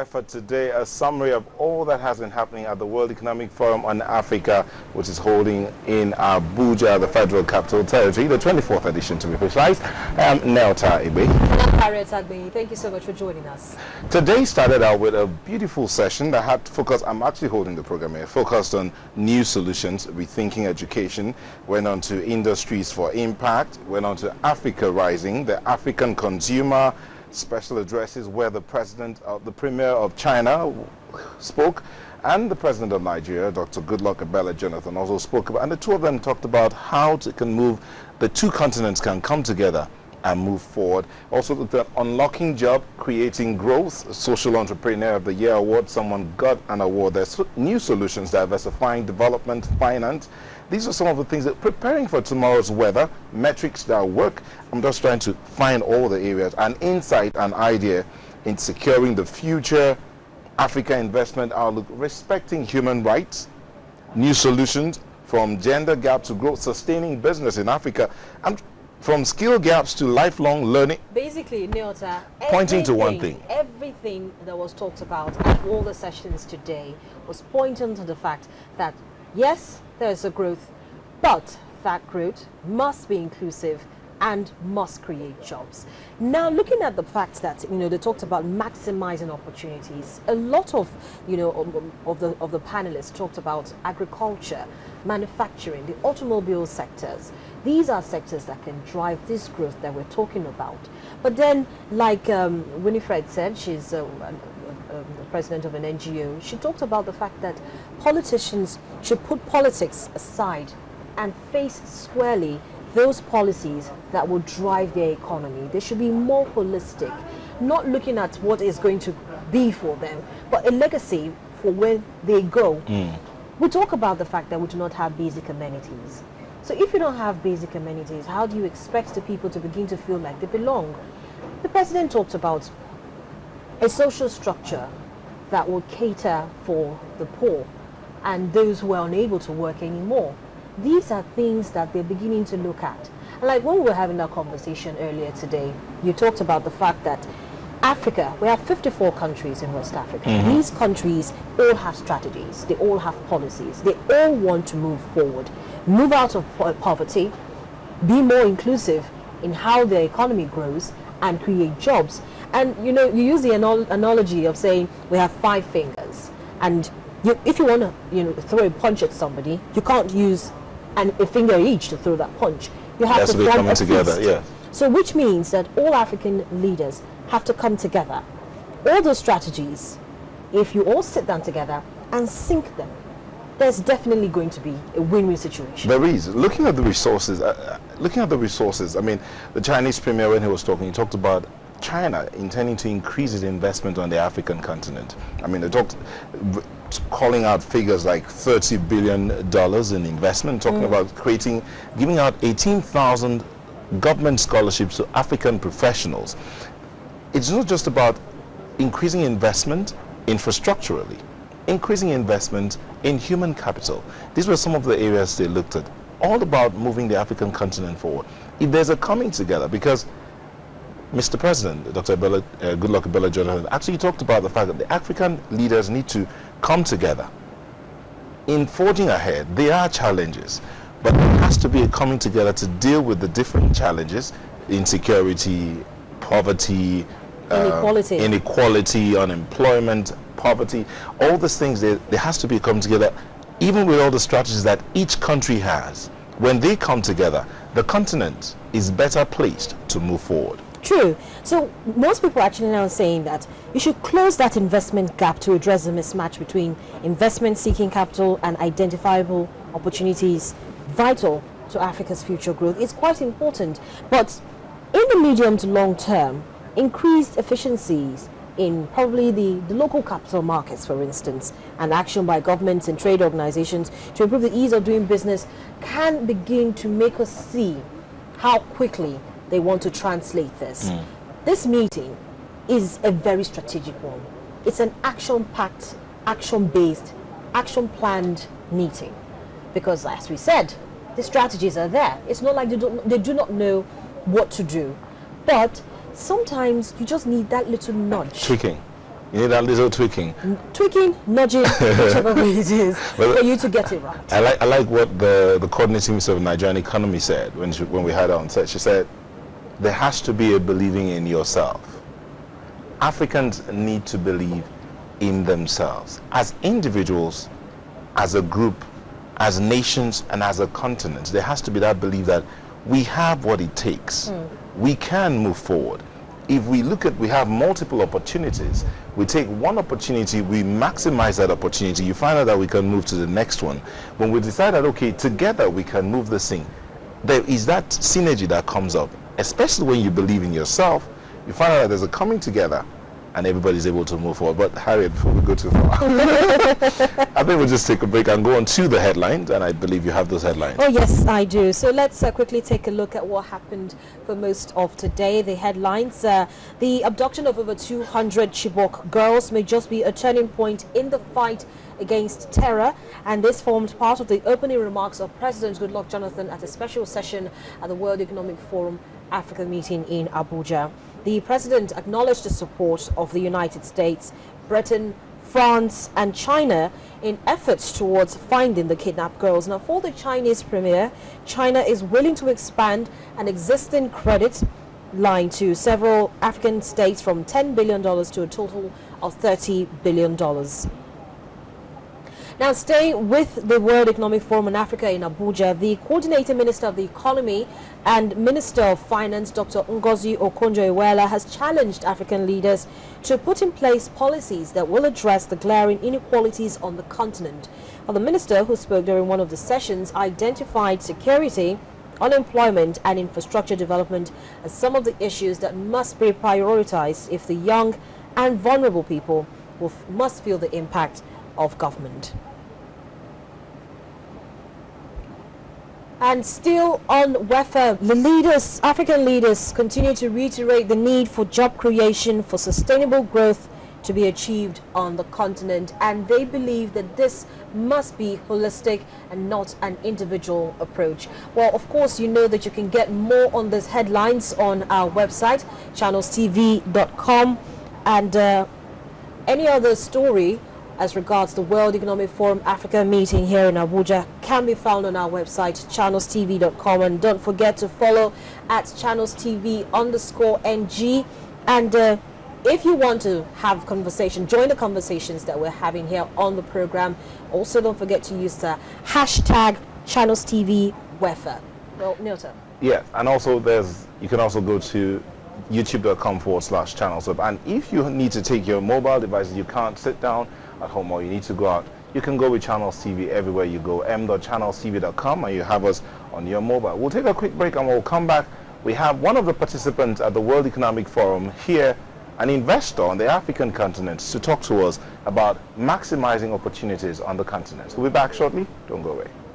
WEF for today, a summary of all that has been happening at the World Economic Forum on Africa, which is holding in Abuja, the Federal Capital Territory, the 24th edition to be precise. I'm Nelta Ibe. Thank you so much for joining us. Today started out with a beautiful session that had focused, I'm actually holding the program here, focused on new solutions, rethinking education, went on to industries for impact, went on to Africa Rising, the African consumer, special addresses where the premier of China spoke, and the president of Nigeria, Dr. Goodluck Ebele Jonathan, also spoke about, and the two of them talked about how the two continents can come together and move forward. Also looked at unlocking job, creating growth, social entrepreneur of the year award. Someone got an award. There's new solutions, diversifying development, finance. These are some of the things that preparing for tomorrow's weather, metrics that work. I'm just trying to find all the areas and insight and idea in securing the future Africa investment outlook, respecting human rights, new solutions from gender gap to growth, sustaining business in Africa, and from skill gaps to lifelong learning. Basically, Neota, pointing to one thing. Everything that was talked about at all the sessions today was pointing to the fact that, yes, there's a growth, but that growth must be inclusive and must create jobs. Now, looking at the fact that, they talked about maximizing opportunities, a lot of, of the panelists talked about agriculture, manufacturing, the automobile sectors. These are sectors that can drive this growth that we're talking about. But then, like Winifred said, she's the president of an NGO, she talked about the fact that politicians should put politics aside and face squarely those policies that will drive their economy. They should be more holistic, not looking at what is going to be for them, but a legacy for where they go. We talk about the fact that we do not have basic amenities. So if you don't have basic amenities, how do you expect the people to begin to feel like they belong? The president talked about a social structure that will cater for the poor and those who are unable to work anymore. These are things that they're beginning to look at. And like when we were having that conversation earlier today, you talked about the fact that Africa, we have 54 countries in West Africa. These countries all have strategies, they all have policies, they all want to move forward, move out of poverty, be more inclusive in how their economy grows and create jobs. And you use the analogy of saying we have 5 fingers, and if you want to throw a punch at somebody, you can't use a finger each to throw that punch. You have to be form coming a together, fist. yeah. So which means that all African leaders have to come together. All those strategies, if you all sit down together and sync them, there's definitely going to be a win-win situation. There is. Looking at the resources, I mean, the Chinese premier, when he was talking, he talked about China intending to increase its investment on the African continent. I mean, they talked, calling out figures like $30 billion in investment, talking about giving out 18,000 government scholarships to African professionals. It's not just about increasing investment infrastructurally, increasing investment in human capital. These were some of the areas they looked at, all about moving the African continent forward. If there's a coming together, because Mr. President, Dr. Goodluck Ebele Jonathan, actually talked about the fact that the African leaders need to come together. In forging ahead, there are challenges, but there has to be a coming together to deal with the different challenges: insecurity, poverty, inequality, unemployment, poverty, all these things. There has to be a coming together, even with all the strategies that each country has. When they come together, the continent is better placed to move forward. True. So most people actually now saying that you should close that investment gap to address the mismatch between investment seeking capital and identifiable opportunities vital to Africa's future growth. It's quite important. But in the medium to long term, increased efficiencies in probably the local capital markets, for instance, and action by governments and trade organizations to improve the ease of doing business can begin to make us see how quickly they want to translate this. This meeting is a very strategic one. It's an action-packed, action-based, action-planned meeting. Because as we said, the strategies are there. It's not like they do not know what to do. But sometimes you just need that little nudge. Tweaking. You need that little tweaking. Tweaking, nudging, whichever way it is, for you to get it right. I like what the coordinating minister of the Nigerian economy said when we had her on set. She said, there has to be a believing in yourself. Africans need to believe in themselves. As individuals, as a group, as nations, and as a continent, there has to be that belief that we have what it takes. We can move forward. If we look at, we have multiple opportunities. We take one opportunity, we maximize that opportunity, you find out that we can move to the next one. When we decide that, okay, together we can move this thing, there is that synergy that comes up, especially when you believe in yourself. You find out that there's a coming together and everybody's able to move forward. But Harriet, before we go too far, I think we'll just take a break and go on to the headlines, and I believe you have those headlines. Oh yes, I do. So let's quickly take a look at what happened for most of today. The headlines: the abduction of over 200 Chibok girls may just be a turning point in the fight against terror, and this formed part of the opening remarks of President Goodluck Jonathan at a special session at the World Economic Forum Africa meeting in Abuja. The president acknowledged the support of the United States, Britain, France and China in efforts towards finding the kidnapped girls. Now, for the Chinese premier, China is willing to expand an existing credit line to several African states from $10 billion to a total of $30 billion. Now, staying with the World Economic Forum in Africa in Abuja, the Coordinating Minister of the Economy and Minister of Finance, Dr. Ngozi Okonjo-Iweala, has challenged African leaders to put in place policies that will address the glaring inequalities on the continent. Well, the minister, who spoke during one of the sessions, identified security, unemployment and infrastructure development as some of the issues that must be prioritized if the young and vulnerable people must feel the impact of government. And still on WEF, the African leaders continue to reiterate the need for job creation, for sustainable growth to be achieved on the continent, and they believe that this must be holistic and not an individual approach. Well, of course, you know that you can get more on these headlines on our website, channelstv.com, and any other story as regards the World Economic Forum Africa meeting here in Abuja can be found on our website, channelstv.com. And don't forget to follow at channelstv_NG. And if you want to have conversation, join the conversations that we're having here on the program. Also, don't forget to use the hashtag ChannelsTVWEF. Well, Nilton. Yeah, and also you can also go to youtube.com/channelsweb. And if you need to take your mobile devices, you can't sit down at home or you need to go out, you can go with Channels TV everywhere you go, m.channelstv.com, and you have us on your mobile. We'll take a quick break and we'll come back. We have one of the participants at the World Economic Forum here, an investor on the African continent, to talk to us about maximizing opportunities on the continent. We'll be back shortly. Don't go away.